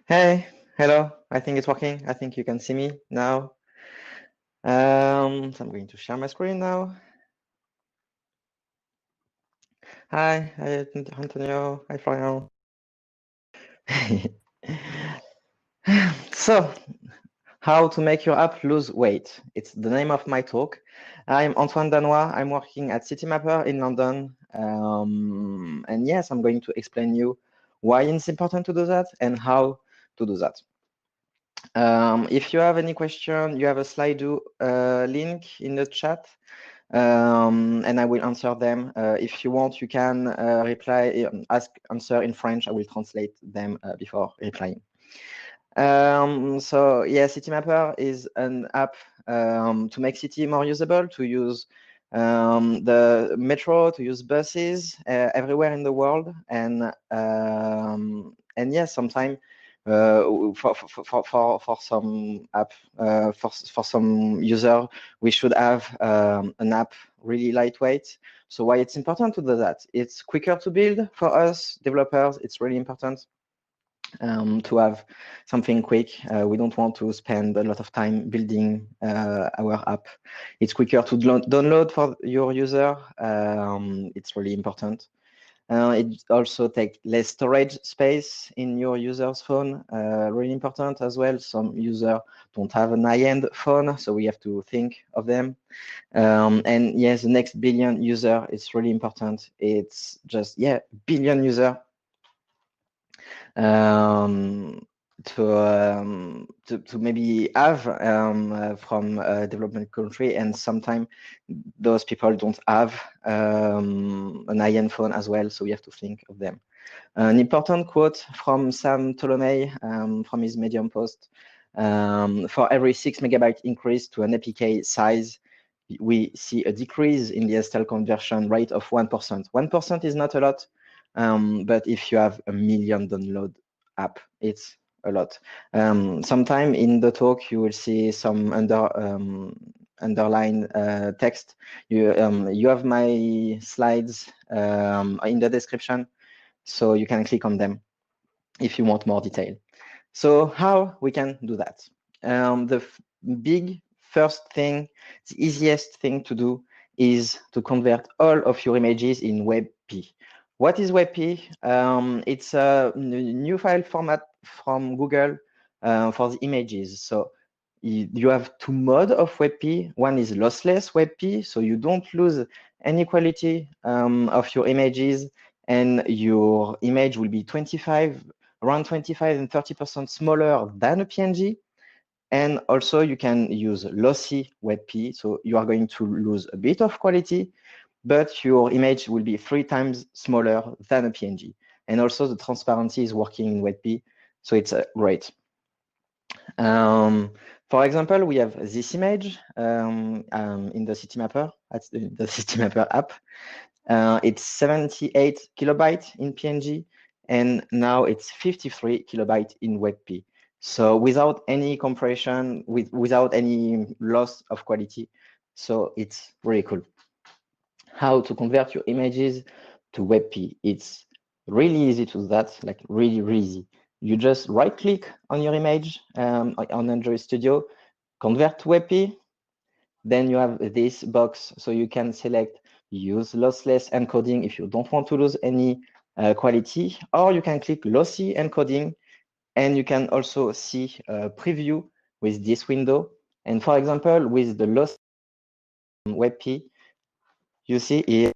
Hey, hello. I think it's working. I think you can see me now. So I'm going to share my screen now. Hi, Antonio. Hi, Florian. So, how to make your app lose weight? It's the name of my talk. I'm Antoine Danois. I'm working at Citymapper in London. And yes, I'm going to explain you why it's important to do that and how to do that. If you have any question, you have a Slido link in the chat, and I will answer them. If you want, you can answer in French. I will translate them before replying. So yeah, Citymapper is an app to make city more usable, to use the metro, to use buses everywhere in the world, and yes, sometimes for some app for some user, we should have an app really lightweight. So why it's important to do that? It's quicker to build for us developers. It's really important to have something quick. We don't want to spend a lot of time building our app. It's quicker to download for your user. It's really important. It also takes less storage space in your user's phone. Really important as well. Some users don't have an high-end phone, so we have to think of them. And yes, the next billion user is really important. It's just, billion user to maybe have from a development country, and sometimes those people don't have an high-end phone as well, so we have to think of them. An important quote from Sam Tolomei from his Medium post: for every 6 megabyte increase to an APK size, we see a decrease in the STL conversion rate of 1%. 1% is not a lot, but if you have a million download app, it's a lot. Sometime in the talk, you will see some underline text. You have my slides in the description, so you can click on them if you want more detail. So how we can do that? The big first thing, the easiest thing to do is to convert all of your images in WebP. What is WebP? It's a new file format from Google for the images. So you have two modes of WebP. One is lossless WebP, so you don't lose any quality of your images, and your image will be around 25 and 30% smaller than a PNG. And also you can use lossy WebP, so you are going to lose a bit of quality, but your image will be 3 times smaller than a PNG. And also the transparency is working in WebP, so it's great. For example, we have this image in the Citymapper, that's the Citymapper app. It's 78 kilobytes in PNG, and now it's 53 kilobytes in WebP. So without any compression, without any loss of quality. So it's really cool. How to convert your images to WebP? It's really easy to do that, like really, really easy. You just right click on your image on Android Studio, convert to WebP. Then you have this box, so you can select use lossless encoding if you don't want to lose any quality, or you can click lossy encoding, and you can also see a preview with this window. And for example, with the loss WebP, you see here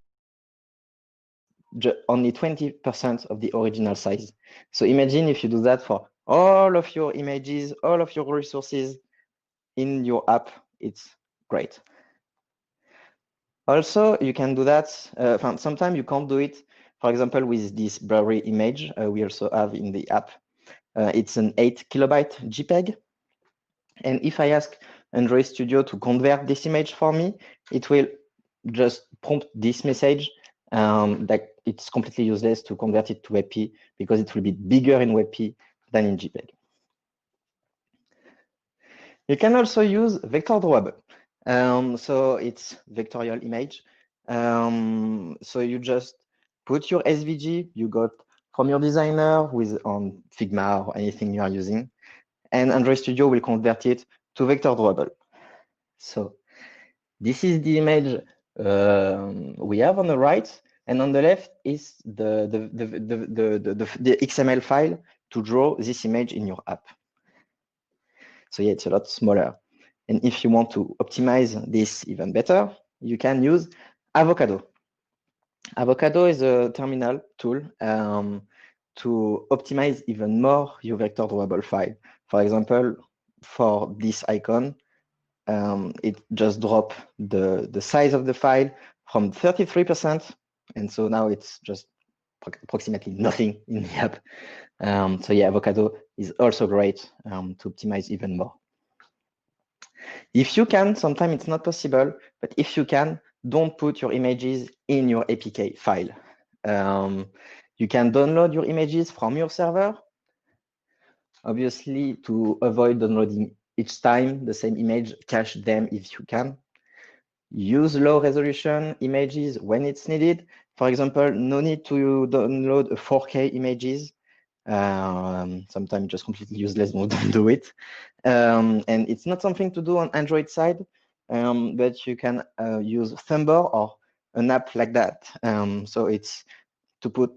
only 20% of the original size. So imagine if you do that for all of your images, all of your resources in your app, it's great. Also, you can do that. Sometimes you can't do it. For example, with this blurry image, we also have in the app. It's an 8 kilobyte JPEG. And if I ask Android Studio to convert this image for me, it will just prompt this message that it's completely useless to convert it to WebP because it will be bigger in WebP than in JPEG. You can also use vector drawable. So it's vectorial image. So you just put your SVG, you got from your designer on Figma or anything you are using, and Android Studio will convert it to vector drawable. So this is the image we have on the right, and on the left is the XML file to draw this image in your app. So yeah, it's a lot smaller. And if you want to optimize this even better, you can use Avocado. Avocado is a terminal tool to optimize even more your vector drawable file. For example, for this icon, it just dropped the size of the file from 33%. And so now it's just approximately nothing in the app. So yeah, Avocado is also great to optimize even more. If you can, sometimes it's not possible, but if you can, don't put your images in your APK file. You can download your images from your server. Obviously, to avoid downloading each time the same image, cache them if you can. Use low resolution images when it's needed. For example, no need to download a 4K images. Sometimes just completely useless, don't do it. And it's not something to do on Android side, but you can use Thumber or an app like that. So it's to put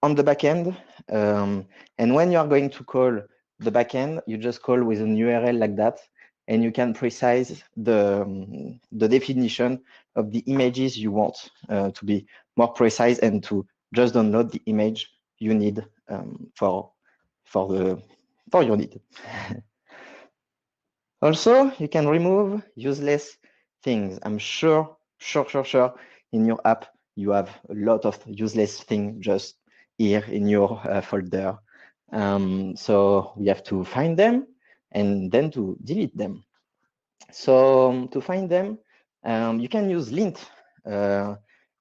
on the backend. And when you are going to call the backend, you just call with an URL like that, and you can precise the definition of the images you want to be more precise and to just download the image you need for your need. Also, you can remove useless things. I'm sure in your app you have a lot of useless things just here in your folder. So we have to find them and then to delete them. So to find them, you can use lint.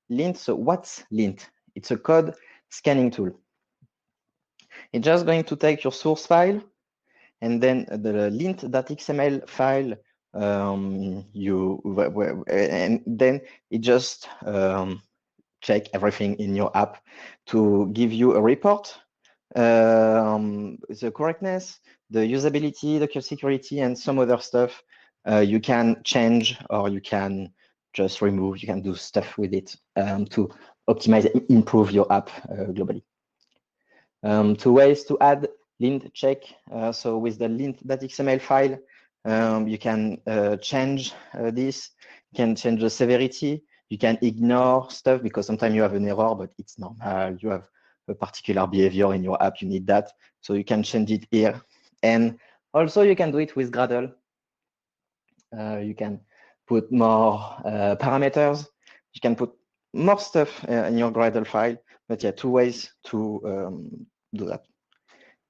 Lint. So what's lint? It's a code scanning tool. It's just going to take your source file and then the lint.xml file and then it just check everything in your app to give you a report, the correctness, the usability, the security, and some other stuff you can change or you can just remove. You can do stuff with it to optimize and improve your app globally. 2 ways to add lint check. So with the lint.xml file, you can change this. You can change the severity. You can ignore stuff because sometimes you have an error, but it's normal. You have a particular behavior in your app. You need that. So you can change it here. And also you can do it with Gradle. You can put more parameters. You can put more stuff in your Gradle file. But yeah, 2 ways to do that.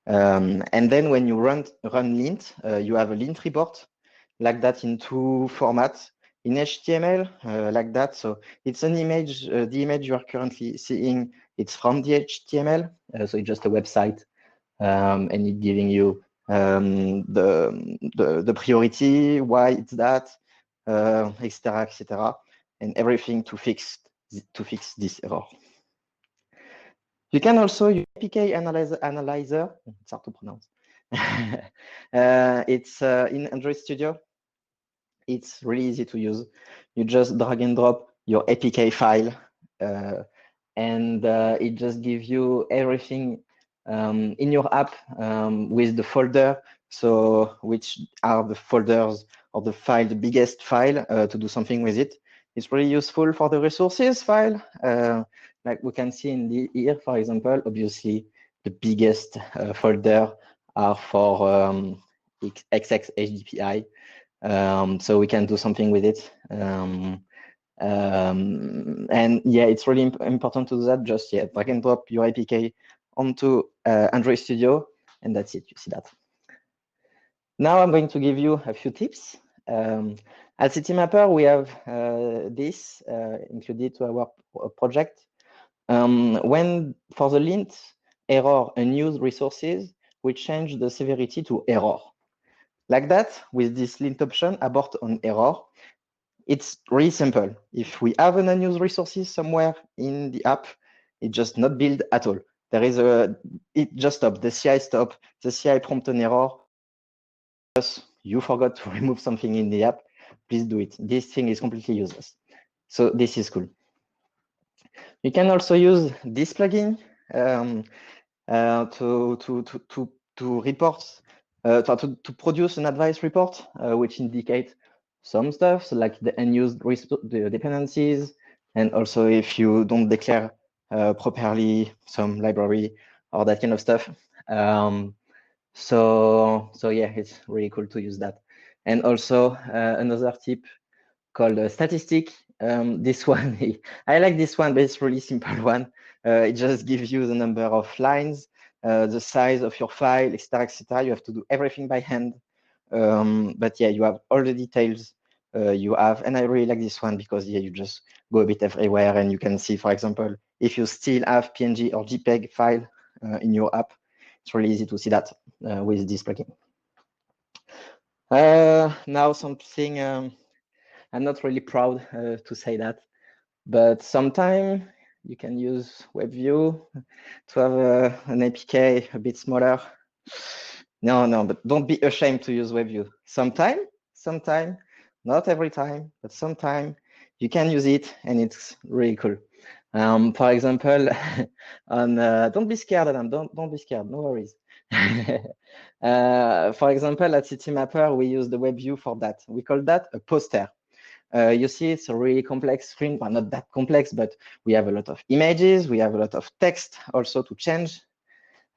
And then when you run lint, you have a lint report like that in 2 formats. In HTML, like that. So it's an image, the image you are currently seeing, it's from the HTML. So it's just a website and it's giving you the priority, why it's that, etc., etc., and everything to fix this error. You can also use APK analyzer. It's hard to pronounce. It's in Android Studio. It's really easy to use. You just drag and drop your APK file, and it just gives you everything in your app with the folder. So which are the folders or the file, the biggest file to do something with it. It's really useful for the resources file. Like we can see in here, for example, obviously the biggest folder are for XX HDPI. So we can do something with it. And yeah, it's really important to do that. Just drag and drop your APK onto Android Studio, and that's it. You see that. Now I'm going to give you a few tips. At Citymapper, we have this included to our project. When for the lint error unused resources, we change the severity to error. Like that, with this lint option, abort on error, it's really simple. If we have an unused resources somewhere in the app, it's just not build at all. there is it just stopped. The CI stopped. The CI prompt an error. You forgot to remove something in the app. Please do it. This thing is completely useless. So this is cool. You can also use this plugin to report, to produce an advice report, which indicates some stuff, so like the unused the dependencies, and also if you don't declare properly some library or that kind of stuff. So yeah, it's really cool to use that. And also another tip called statistic. This one, I like this one, but it's really simple one. It just gives you the number of lines, the size of your file, etc., etc. You have to do everything by hand. But yeah, you have all the details you have. And I really like this one because yeah, you just go a bit everywhere and you can see, for example, if you still have PNG or JPEG file in your app, it's really easy to see that with this plugin. Now something I'm not really proud to say that, but sometimes you can use WebView to have an APK a bit smaller. No, but don't be ashamed to use WebView. Sometime, not every time, but sometime you can use it and it's really cool. For example, on don't be scared, Adam. Don't be scared. No worries. For example, at Citymapper, we use the WebView for that. We call that a poster. You see, it's a really complex screen, but not that complex, but we have a lot of images, we have a lot of text also to change,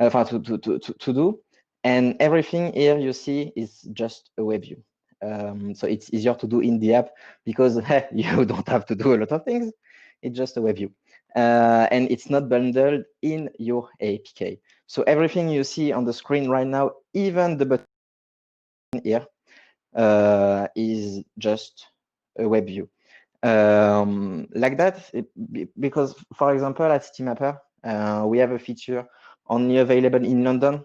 to do. And everything here you see is just a web view. So it's easier to do in the app because you don't have to do a lot of things. It's just a web view. And it's not bundled in your APK. So everything you see on the screen right now, even the button here, is just a web view. Like that, because for example, at Citymapper, we have a feature only available in London,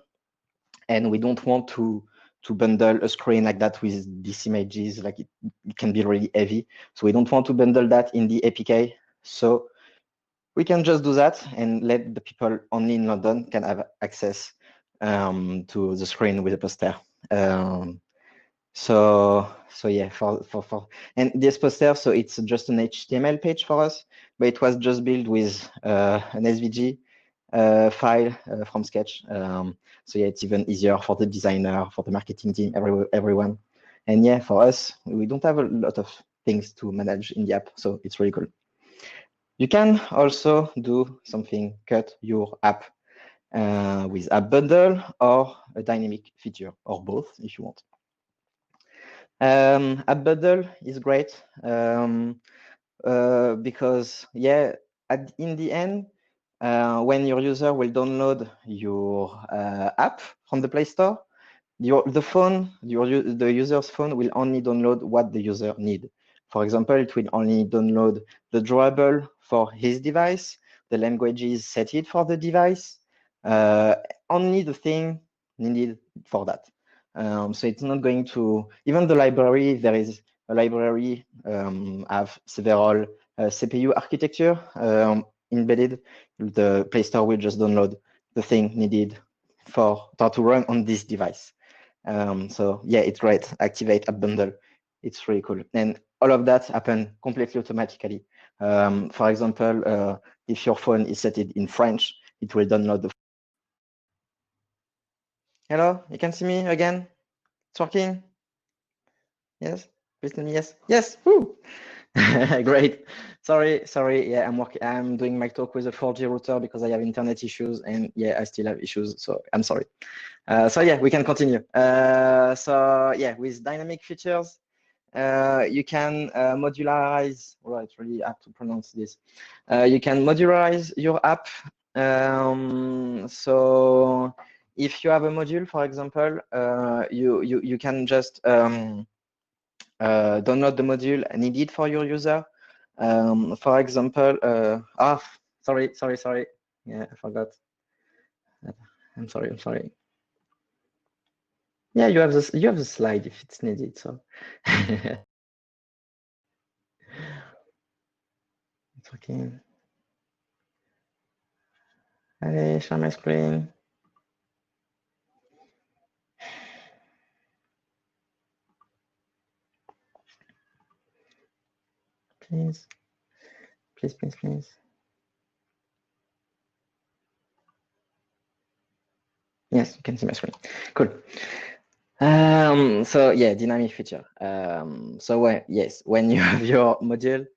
and we don't want to bundle a screen like that with these images. Like it can be really heavy, so we don't want to bundle that in the APK. So we can just do that and let the people only in London can have access to the screen with a poster. So yeah, for and this poster, so it's just an HTML page for us, but it was just built with an SVG file from Sketch. So yeah, it's even easier for the designer, for the marketing team, everyone. And yeah, for us, we don't have a lot of things to manage in the app, so it's really cool. You can also do something, cut your app with App Bundle or a dynamic feature, or both if you want. App Bundle is great because yeah, in the end, when your user will download your app from the Play Store, the user's phone will only download what the user need. For example, it will only download the drawable for his device, the languages set it for the device, only the thing needed for that. So it's not going to, even the library, there is a library have several CPU architecture embedded. The Play Store will just download the thing needed to run on this device. So yeah, it's great. Activate App Bundle. It's really cool. And all of that happen completely automatically. For example, if your phone is set in French, it will download the. Hello, you can see me again? It's working? Yes? Please tell me yes. Yes! Woo! Great. Sorry. Yeah, I'm doing my talk with a 4G router because I have internet issues, and yeah, I still have issues, so I'm sorry. So yeah, we can continue. So yeah, with dynamic features, you can modularize. Well, it's really hard to pronounce this. You can modularize your app. So if you have a module, for example, you can just download the module needed for your user. For example, sorry. Yeah, I forgot. I'm sorry. Yeah, you have the slide if it's needed. So it's okay. Allez, share my screen. Please. Please, please, please. Yes, you can see my screen. Cool. So yeah, dynamic feature. Yes, when you have your module,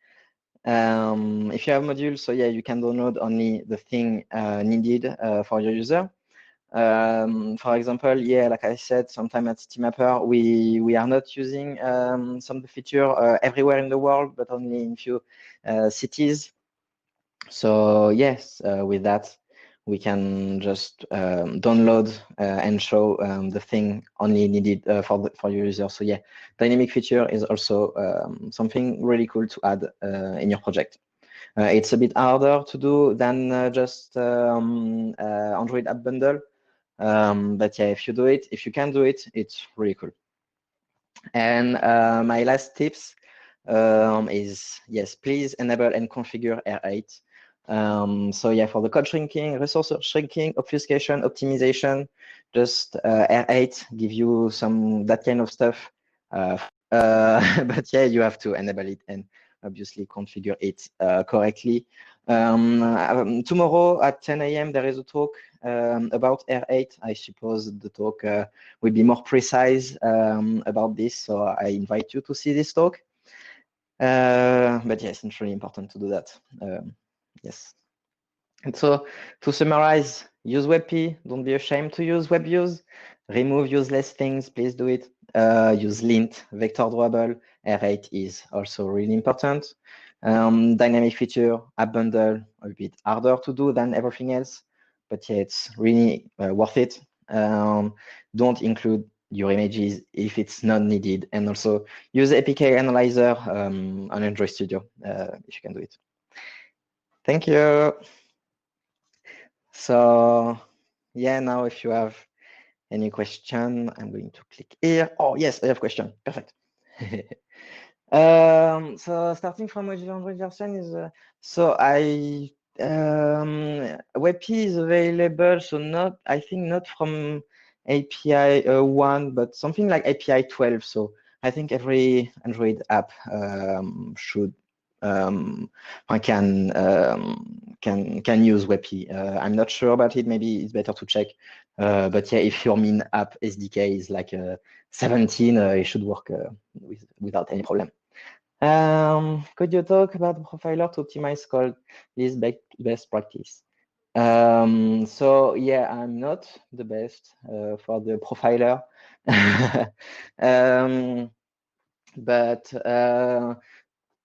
if you have module, so yeah, you can download only the thing needed for your user. For example, yeah, like I said, sometime at SteamMapper, we are not using some of the feature everywhere in the world, but only in few cities. So yes, with that, we can just download and show the thing only needed for your user. So yeah, dynamic feature is also something really cool to add in your project. It's a bit harder to do than just Android App Bundle. But yeah, if you can do it, it's really cool. And my last tips is, yes, please enable and configure R8. So yeah, for the code shrinking, resource shrinking, obfuscation, optimization, just R8 give you that kind of stuff. But yeah, you have to enable it and obviously configure it correctly. Tomorrow at 10 a.m. there is a talk about R8. I suppose the talk will be more precise about this, so I invite you to see this talk. But yes, it's really important to do that. Yes. And so to summarize, use WebP. Don't be ashamed to use WebViews. Remove useless things. Please do it. Use lint, vector drawable. R8 is also really important. Dynamic feature, app bundle, a bit harder to do than everything else, but yeah, it's really worth it. Don't include your images if it's not needed, and also use APK Analyzer on Android Studio if you can do it. Thank you. So yeah, now if you have any question, I'm going to click here. Oh yes, I have question. Perfect. So starting from module Android version is WebP is available. So I think not from API 1, but something like API 12. So I think every Android app should can use WebP. I'm not sure about it. Maybe it's better to check. But yeah, if your main app SDK is like 17, it should work without any problem. Could you talk about profiler to optimize code? This best practice. So yeah, I'm not the best for the profiler, but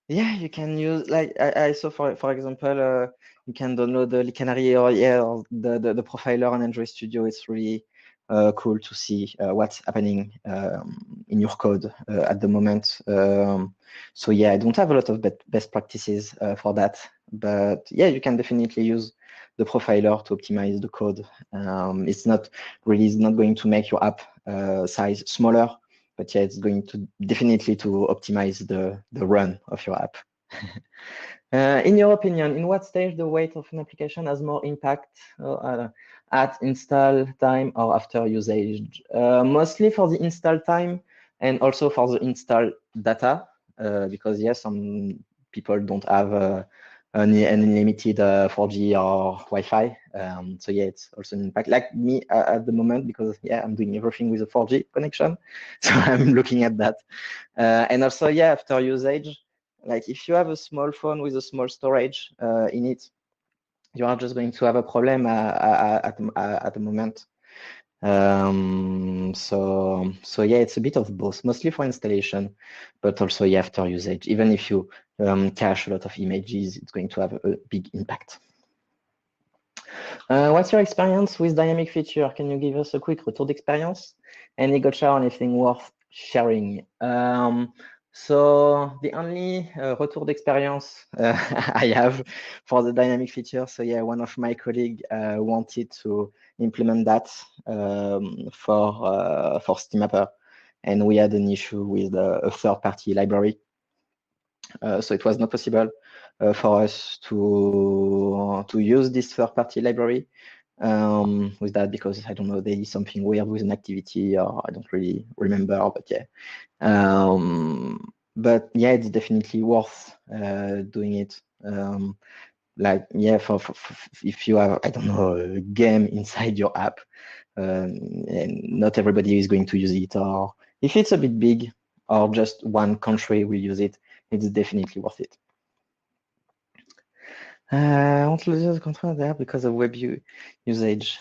yeah, you can use, like I saw for example, you can download the Canary or the profiler on Android Studio. It's really cool to see what's happening in your code at the moment. So yeah, I don't have a lot of best practices for that, but yeah, you can definitely use the profiler to optimize the code. It's not going to make your app size smaller, but yeah, it's going to definitely to optimize the run of your app. In your opinion, in what stage the weight of an application has more impact at install time or after usage? Mostly for the install time and also for the install data, because yes, some people don't have any unlimited 4G or Wi-Fi. So yeah, it's also an impact. Like me at the moment, because yeah, I'm doing everything with a 4G connection, so I'm looking at that. And also, yeah, after usage, like if you have a small phone with a small storage in it, you are just going to have a problem at the moment. So yeah, it's a bit of both, mostly for installation, but also yeah, after usage. Even if you cache a lot of images, it's going to have a big impact. What's your experience with dynamic feature? Can you give us a quick retour experience? Any gotcha or anything worth sharing? So the only retour experience I have for the dynamic feature, so yeah, one of my colleagues wanted to implement that for SteamMapper, and we had an issue with a third-party library. So it was not possible for us to use this third-party library. with that because I don't know, there is something weird with an activity, or I don't really remember, but yeah. But yeah, it's definitely worth doing it. Like, yeah, for if you have, I don't know, a game inside your app, and not everybody is going to use it, or if it's a bit big, or just one country will use it, it's definitely worth it. I want to lose the control there because of web usage.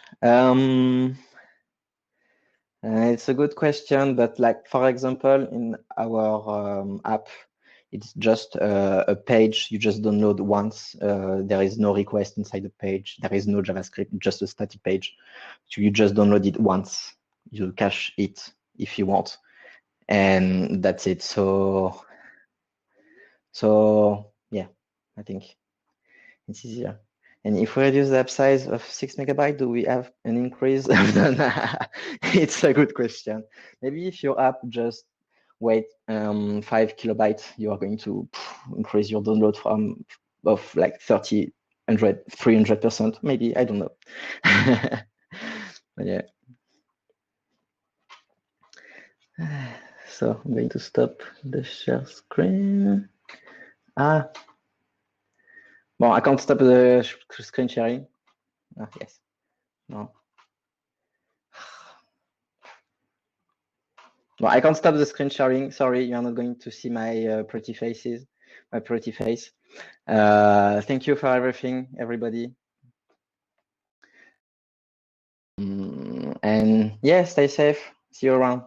It's a good question, but like, for example, in our app, it's just a page you just download once. There is no request inside the page. There is no JavaScript, just a static page. So you just download it once. You cache it if you want, and that's it. So yeah, I think it's easier. And if we reduce the app size of 6 MB, do we have an increase? It's a good question. Maybe if your app just weight 5 kilobytes, you are going to increase your download from of like 300%. Maybe, I don't know. But yeah. So I'm going to stop the share screen. Well, I can't stop the screen sharing. Yes. No. Well, I can't stop the screen sharing. Sorry, you're not going to see my pretty faces, my pretty face. Thank you for everything, everybody. And yeah, stay safe. See you around.